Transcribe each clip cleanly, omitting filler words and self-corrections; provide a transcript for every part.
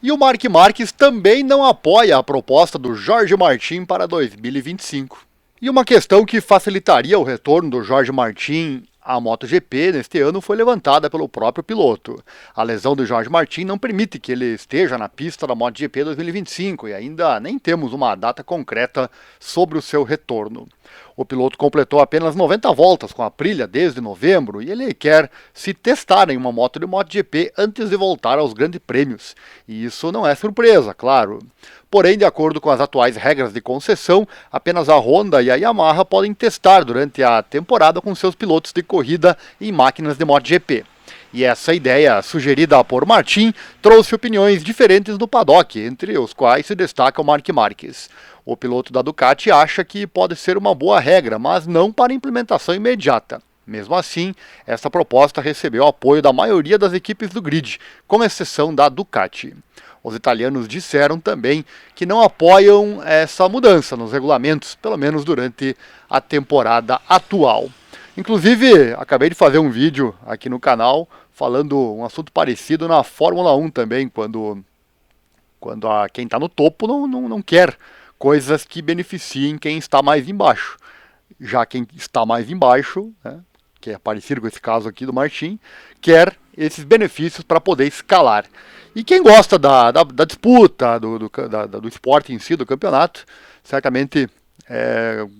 E o Mark Marques também não apoia a proposta do Jorge Martin para 2025. E uma questão que facilitaria o retorno do Jorge Martin à MotoGP neste ano foi levantada pelo próprio piloto. A lesão do Jorge Martin não permite que ele esteja na pista da MotoGP 2025 e ainda nem temos uma data concreta sobre o seu retorno. O piloto completou apenas 90 voltas com a Aprilia desde novembro e ele quer se testar em uma moto de MotoGP antes de voltar aos grandes prêmios. E isso não é surpresa, claro. Porém, de acordo com as atuais regras de concessão, apenas a Honda e a Yamaha podem testar durante a temporada com seus pilotos de corrida em máquinas de MotoGP. E essa ideia, sugerida por Martin, trouxe opiniões diferentes no paddock, entre os quais se destaca o Marc Marques. O piloto da Ducati acha que pode ser uma boa regra, mas não para implementação imediata. Mesmo assim, essa proposta recebeu apoio da maioria das equipes do grid, com exceção da Ducati. Os italianos disseram também que não apoiam essa mudança nos regulamentos, pelo menos durante a temporada atual. Inclusive, acabei de fazer um vídeo aqui no canal falando um assunto parecido na Fórmula 1 também, quando quem está no topo não quer coisas que beneficiem quem está mais embaixo. Já quem está mais embaixo, né, que é parecido com esse caso aqui do Martin, quer esses benefícios para poder escalar. E quem gosta da disputa, do esporte em si, do campeonato, certamente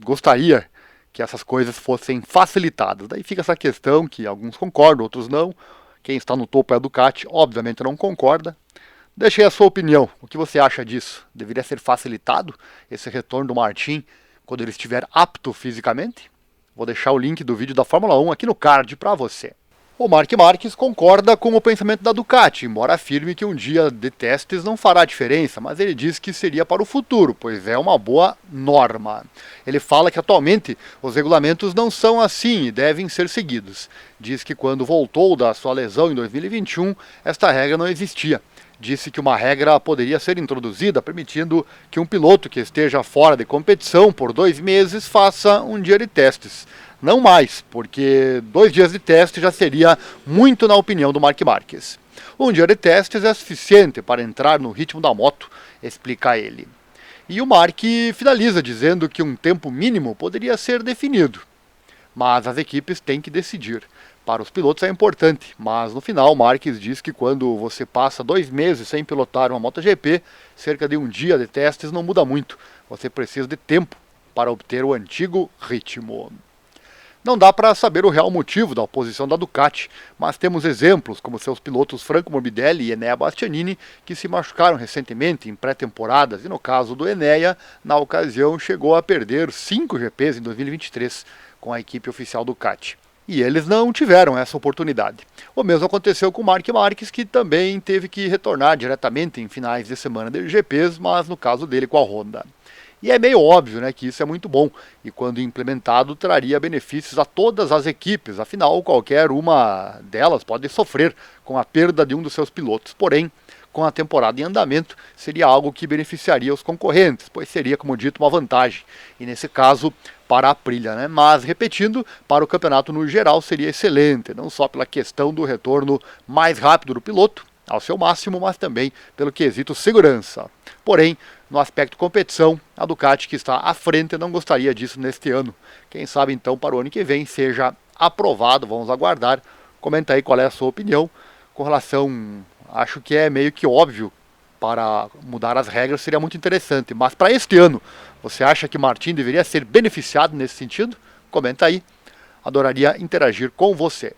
gostaria que essas coisas fossem facilitadas. Daí fica essa questão que alguns concordam, outros não. Quem está no topo é a Ducati, obviamente não concorda. Deixe aí a sua opinião. O que você acha disso? Deveria ser facilitado esse retorno do Martin quando ele estiver apto fisicamente? Vou deixar o link do vídeo da Fórmula 1 aqui no card para você. O Marc Marques concorda com o pensamento da Ducati, embora afirme que um dia de testes não fará diferença, mas ele diz que seria para o futuro, pois é uma boa norma. Ele fala que atualmente os regulamentos não são assim e devem ser seguidos. Diz que quando voltou da sua lesão em 2021, esta regra não existia. Disse que uma regra poderia ser introduzida, permitindo que um piloto que esteja fora de competição por 2 meses faça um dia de testes. Não mais, porque 2 dias de teste já seria muito na opinião do Marc Marques. Um dia de testes é suficiente para entrar no ritmo da moto, explica ele. E o Marc finaliza dizendo que um tempo mínimo poderia ser definido, mas as equipes têm que decidir. Para os pilotos é importante, mas no final Marques diz que quando você passa 2 meses sem pilotar uma MotoGP, cerca de um dia de testes não muda muito. Você precisa de tempo para obter o antigo ritmo. Não dá para saber o real motivo da oposição da Ducati, mas temos exemplos como seus pilotos Franco Morbidelli e Enea Bastianini, que se machucaram recentemente em pré-temporadas e no caso do Enea, na ocasião chegou a perder 5 GPs em 2023 com a equipe oficial Ducati. E eles não tiveram essa oportunidade. O mesmo aconteceu com o Marc Marques, que também teve que retornar diretamente em finais de semana de GPs, mas no caso dele com a Honda. E é meio óbvio, né, que isso é muito bom, e quando implementado traria benefícios a todas as equipes, afinal qualquer uma delas pode sofrer com a perda de um dos seus pilotos. Porém, com a temporada em andamento, seria algo que beneficiaria os concorrentes, pois seria, como dito, uma vantagem, e nesse caso para a Aprilia, né? Mas, repetindo, para o campeonato no geral seria excelente, não só pela questão do retorno mais rápido do piloto, ao seu máximo, mas também pelo quesito segurança. Porém, no aspecto competição, a Ducati, que está à frente, não gostaria disso neste ano. Quem sabe então para o ano que vem seja aprovado, vamos aguardar. Comenta aí qual é a sua opinião com relação, acho que é meio que óbvio, para mudar as regras seria muito interessante. Mas para este ano, você acha que Martin deveria ser beneficiado nesse sentido? Comenta aí, adoraria interagir com você.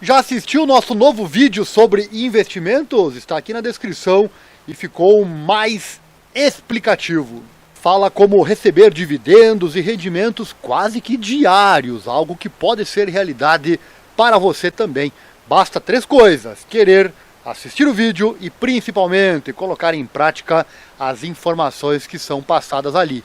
Já assistiu o nosso novo vídeo sobre investimentos? Está aqui na descrição e ficou mais explicativo. Fala como receber dividendos e rendimentos quase que diários, algo que pode ser realidade para você também. Basta 3 coisas: querer, assistir o vídeo e principalmente colocar em prática as informações que são passadas ali.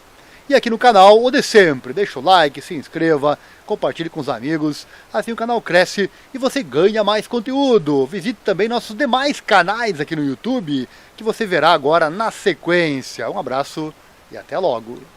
E aqui no canal, o de sempre, deixa o like, se inscreva, compartilhe com os amigos, assim o canal cresce e você ganha mais conteúdo. Visite também nossos demais canais aqui no YouTube, que você verá agora na sequência. Um abraço e até logo!